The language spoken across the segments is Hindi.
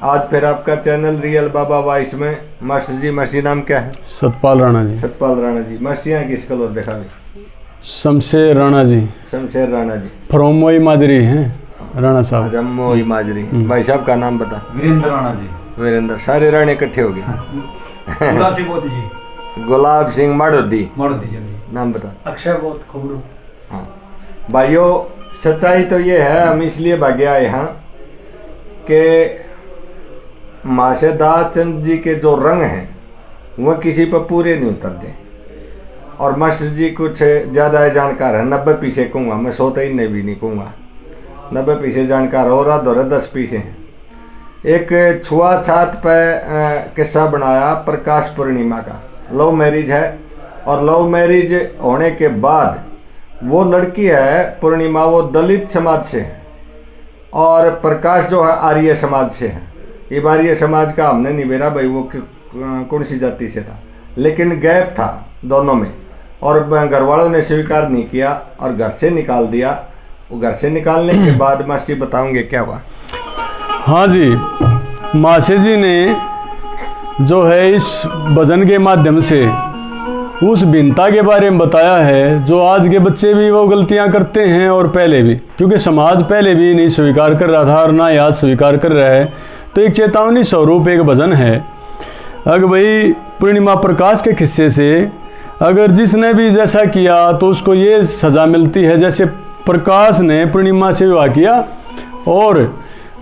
आज फिर आपका चैनल रियल बाबा वाइस में मास्टर जी, मर्सी नाम क्या है? सतपाल राणा जी। सतपाल राणा जी। मर्सियाँ किस कलर देखा भी? शमशेर राणा जी। शमशेर राणा जी फ्रॉम मोई माजरी हैं राणा साहब। जम्मू ही माजरी। भाई साहब का नाम बता। वीरेंद्र राणा जी। वीरेंद्र। सारे राणे इकट्ठे हो गए। गुलाब सिंह मोदी जी। गुलाब सिंह माड़ोदी। माड़ोदी जी। नाम बता। अक्षय बहुत खबरू। हाँ भाइयों, सच्चाई तो ये है, हम इसलिए भागे आए हैं कि माशे दाचंद जी के जो रंग हैं वह किसी पर पूरे नहीं उतरते, और मास्टर जी कुछ ज़्यादा जानकार है। 90 पीछे कहूँगा मैं, 100 तो इन्हें भी नहीं कहूँगा। 90 पीछे जानकार हो रहा, दौरे 10 पीछे हैं। एक छुआछात पे किस्सा बनाया प्रकाश पूर्णिमा का। लव मैरिज है, और लव मैरिज होने के बाद वो लड़की है पूर्णिमा, वो दलित समाज से है, और प्रकाश जो है आर्य समाज से है। ये आर्य समाज का हमने नहीं बेरा भाई वो कौन सी जाति से था, लेकिन गैप था दोनों में, और घर वालों ने स्वीकार नहीं किया और घर से निकाल दिया। वो घर से निकालने के बाद मासी बताऊंगे क्या हुआ। हाँ जी, माशे जी ने जो है इस भजन के माध्यम से उस भिन्नता के बारे में बताया है जो आज के बच्चे भी वो गलतियां करते हैं, और पहले भी, क्योंकि समाज पहले भी नहीं स्वीकार कर रहा था और ना आज स्वीकार कर रहा है। तो एक चेतावनी स्वरूप एक भजन है। अगर भाई पूर्णिमा प्रकाश के किस्से से अगर जिसने भी जैसा किया तो उसको ये सज़ा मिलती है जैसे प्रकाश ने पूर्णिमा से विवाह किया, और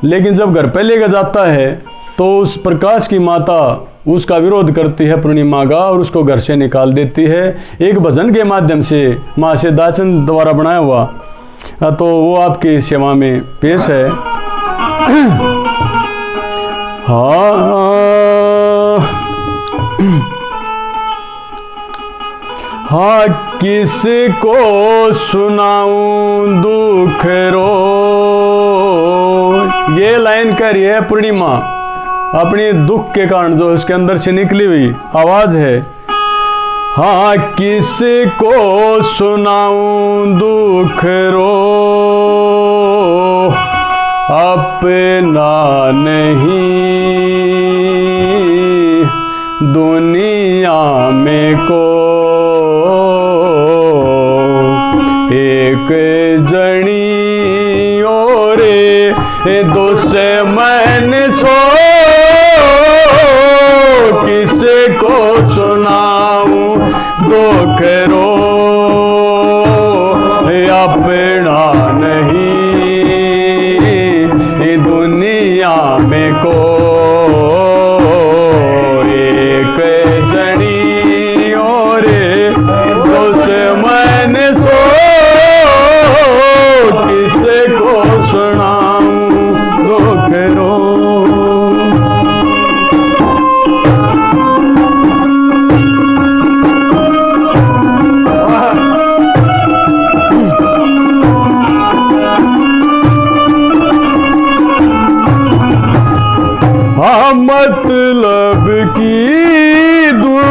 लेकिन जब घर पे लेकर जाता है तो उस प्रकाश की माता उसका विरोध करती है पूर्णिमा का, और उसको घर से निकाल देती है। एक भजन के माध्यम से माशे दाचंद द्वारा बनाया हुआ, तो वो आपकी सेवा में पेश है। हाँ किसको सुनाऊं दुख रो, ये लाइन कर रही है पूर्णिमा अपनी दुख के कारण जो उसके अंदर से निकली हुई आवाज है। हाँ किसको सुनाऊं दुख रो, अपना नहीं दुनिया में को, एक जनी और दुश्मन सो, किसको सुनाऊं दुख रो, अपना नहीं दुनिया में को, एक जनी और दुश्मन सो, किसको सुनाऊं दुख रो। मतलब की दुनियादारी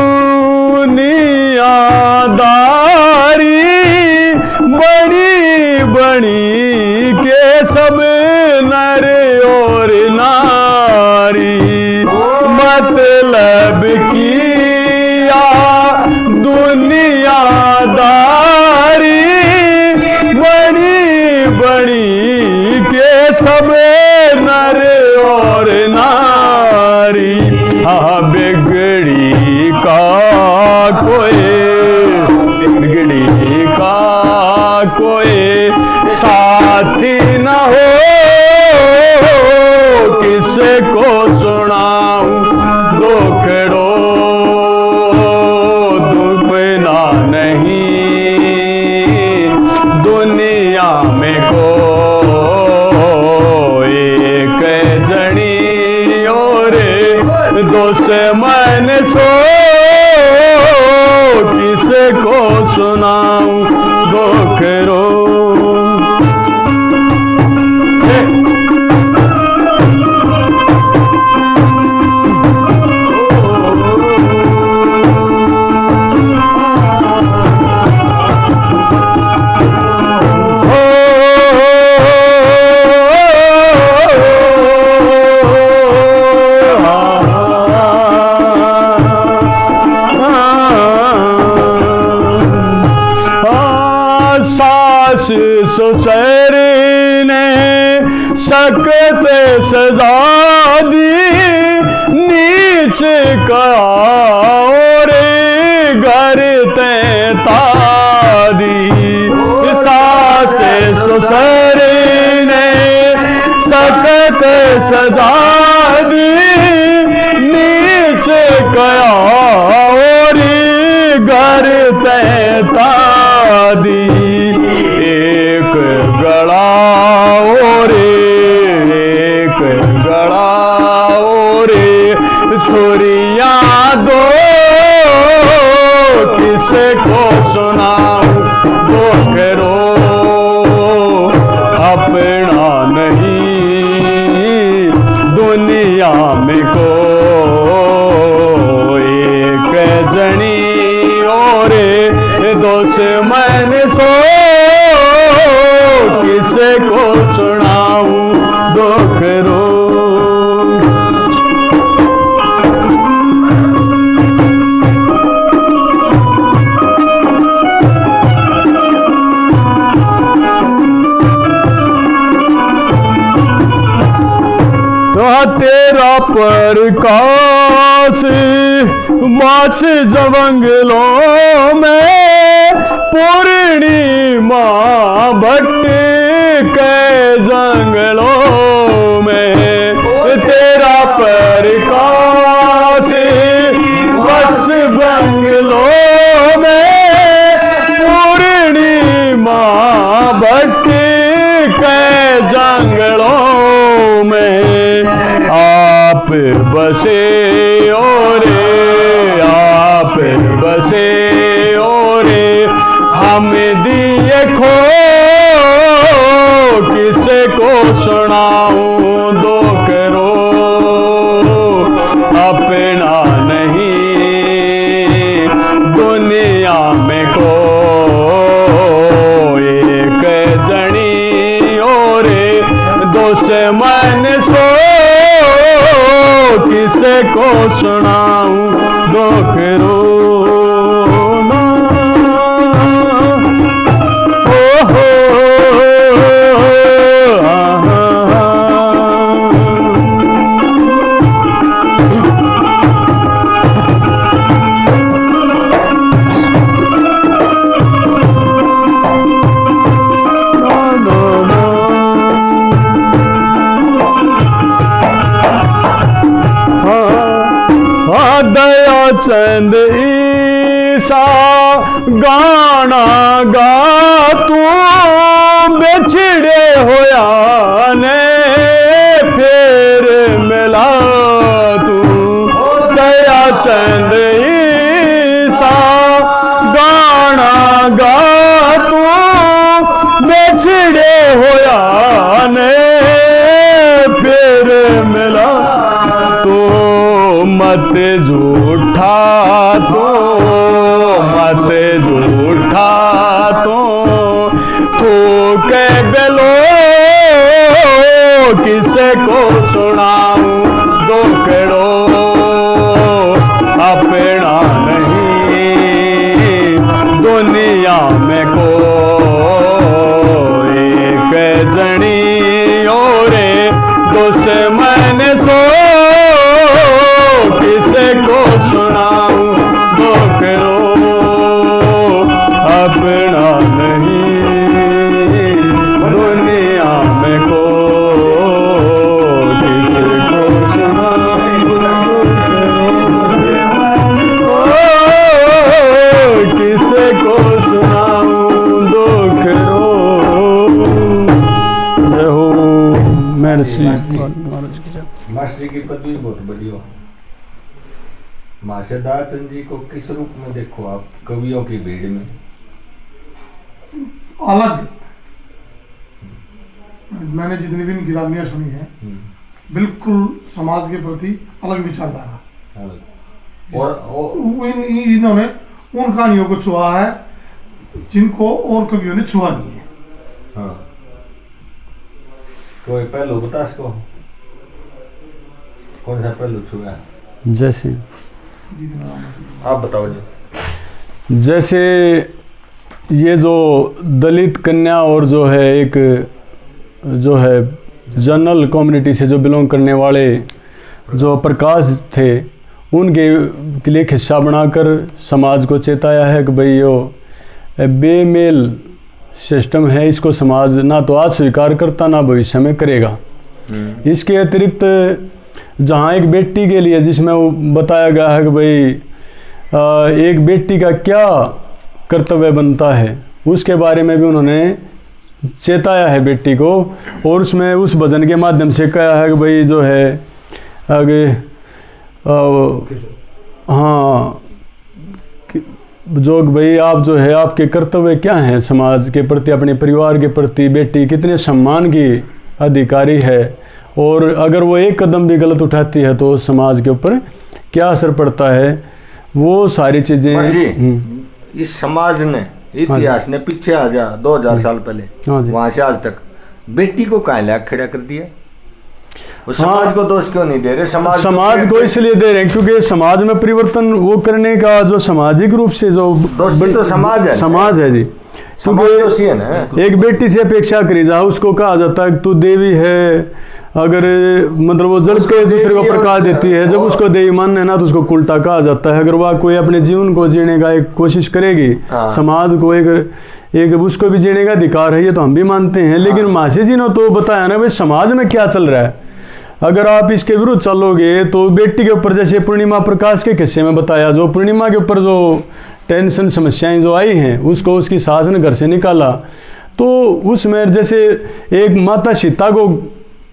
बड़ी बड़ी के सब नर और नारी, मतलब की दुनियादारी बड़ी बड़ी के सब नर और नारी, हाँ बिगड़ी का कोई साथी न हो, किसको सुनाऊं दुख रो, दुखना नहीं दुनिया में को, एक जनी और दुश्मन सो, किसको सुनाऊं दुख रो। सख्त सजा दी नीच का और घर तैता दी सास ससुर ने सख्त सजा दी नीच का और घर तैता दी एक गड़ा और एक गड़ा और छुरियां दो किसे को सुनाऊं दो करो अपना नहीं दुनिया में को एक जनी और दुश्मन सो किसे को सुनाऊं दुख रो तेरा प्रकाश मास जंगलों में पूर्णिमा भट्ट के जंगलों में तेरा प्रकाश मास जंगलों में पूर्णिमा भट्ट के जंगलों में आप बसे और आप बसे और हम दिए खो किसे को सुनाऊं दो करो अपना नहीं दुनिया में को एक जनी और दुश्मन सो किसे को सुनाऊं दुख रो चंद ईसा गाना गा तू बिछड़े होया ने फिर मिला तू दया चंद ईसा गाना गा तू बिछड़े होया ने फिर मिला तो मत झूठा तो मत झूठा तो के गलो किसे को सुनाऊं दो करो अपना नहीं दुनिया में को एक जनी और दुश्मन सो किसे को सुनाऊं दो करो अपना नहीं दुनिया में को किसे को सुनाऊं किसे को सुनाऊं दो करो जय हो महर्षि मास्टर की पदवी बहुत बढ़िया। माशेदार चंद जी को किस रूप में देखो आप कवियों की भीड़ में? अलग, मैंने जितनी भी इनकी रागनियां सुनी है बिल्कुल समाज के प्रति अलग विचारधारा और इन्होंने उन कहानियों को छुआ है जिनको और कवियों ने छुआ नहीं है। हाँ। कोई पहलू बता सको, कौन सा पहलू छुआ है? जैसे आप बताओ जी। जैसे ये जो दलित कन्या और जो है एक जो है जनरल कम्युनिटी से जो बिलोंग करने वाले जो प्रकाश थे, उनके लिए हिस्सा बनाकर समाज को चेताया है कि भाई यो बेमेल सिस्टम है, इसको समाज ना तो आज स्वीकार करता ना भविष्य में करेगा। इसके अतिरिक्त जहाँ एक बेटी के लिए जिसमें वो बताया गया है कि भाई एक बेटी का क्या कर्तव्य बनता है, उसके बारे में भी उन्होंने चेताया है बेटी को। और उसमें उस भजन के माध्यम से कहा है कि भाई जो है आगे हाँ जो भाई आप जो है आपके कर्तव्य क्या हैं समाज के प्रति, अपने परिवार के प्रति। बेटी कितने सम्मान की अधिकारी है, और अगर वो एक कदम भी गलत उठाती है तो समाज के ऊपर क्या असर पड़ता है, वो सारी चीज़ें इस समाज ने इतिहास ने पीछे आ जा 2000 साल पहले वहां से आज तक बेटी को कहाँ ला खड़ा कर दिया। समाज को दोष क्यों नहीं दे रहे? समाज को इसलिए दे रहे हैं क्योंकि समाज में परिवर्तन वो करने का जो सामाजिक रूप से जो तो समाज है जी। क्योंकि एक बेटी से अपेक्षा करी जा, उसको कहा जाता है तू देवी है, अगर मतलब वो जल के दूसरे को प्रकाश देती है, जब उसको देवी मानना है ना तो उसको उल्टा कहा जाता है। अगर वह कोई अपने जीवन को जीने का एक कोशिश करेगी, समाज को एक उसको भी जीने का अधिकार है, ये तो हम भी मानते हैं। लेकिन मासी जी ने तो बताया ना भाई समाज में क्या चल रहा है। अगर आप इसके विरुद्ध चलोगे तो बेटी के ऊपर जैसे पूर्णिमा प्रकाश के किस्से में बताया, जो पूर्णिमा के ऊपर जो टेंशन समस्याएं जो आई हैं, उसको उसकी सास ने घर से निकाला, तो उसमें जैसे एक माता सीता को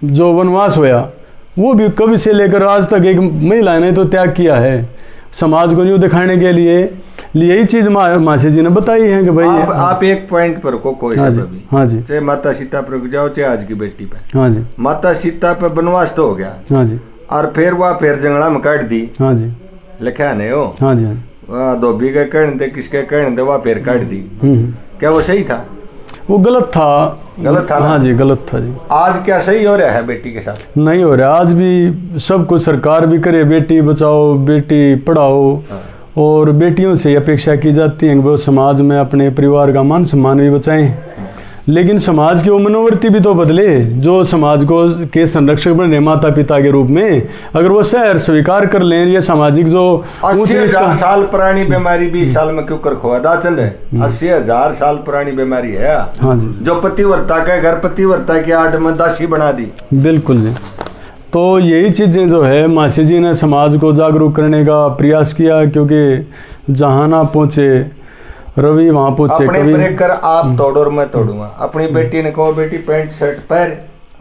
जो वनवास होया, वो भी कभी से लेकर आज तक एक महिला ने तो त्याग किया है समाज को न्यू दिखाने के लिए। यही चीज मासी जी ने बताई है कि भाई आप एक पॉइंट पर को कोई हाँ जी, हाँ जी, चाहे माता सीता पर जाओ चाहे आज की बेटी पे, हाँ जी, माता सीता पे वनवास तो हो गया, हाँ जी, और फिर वह फिर जंगला में काट दी, हाँ जी, लिखा नहीं हो, हाँ जी, वह धोबी के कहने थे किसके कहने थे वह फिर काट दी। क्या वो सही था? वो गलत था। हाँ जी, गलत था जी। आज क्या सही हो रहा है बेटी के साथ? नहीं हो रहा। आज भी सब कुछ सरकार भी करे, बेटी बचाओ बेटी पढ़ाओ, और बेटियों से अपेक्षा की जाती है कि वो समाज में अपने परिवार का मान सम्मान भी बचाएं। लेकिन समाज की वो मनोवृत्ति भी तो बदले, जो समाज को के संरक्षक बने माता पिता के रूप में, अगर वो शहर स्वीकार कर लें ये सामाजिक जो 80,000 साल पुरानी बीमारी 20 साल में क्यों कर खोआ दाचन है? 80,000 साल पुरानी बीमारी है। हाँ जी, जो पतिव्रता के घर पतिव्रता की आड़ में दासी बना दी। बिल्कुल जी। तो यही चीज़ें जो है मासी जी ने समाज को जागरूक करने का प्रयास किया, क्योंकि जहाँ ना पहुँचे रवि वहाँ पहुँचे। अपने ब्रेकर आप तोड़ो और मैं तोड़ूंगा। अपनी बेटी ने कहो बेटी पैंट शर्ट पहन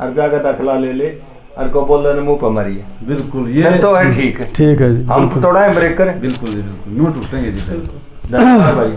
और जाकर दाखला ले और को बोल रहे मुंह पर मारी है। बिल्कुल ये तो है ठीक है जी, हम तोड़ा है ब्रेकर। बिल्कुल यूँ टूटेंगे जी भाई।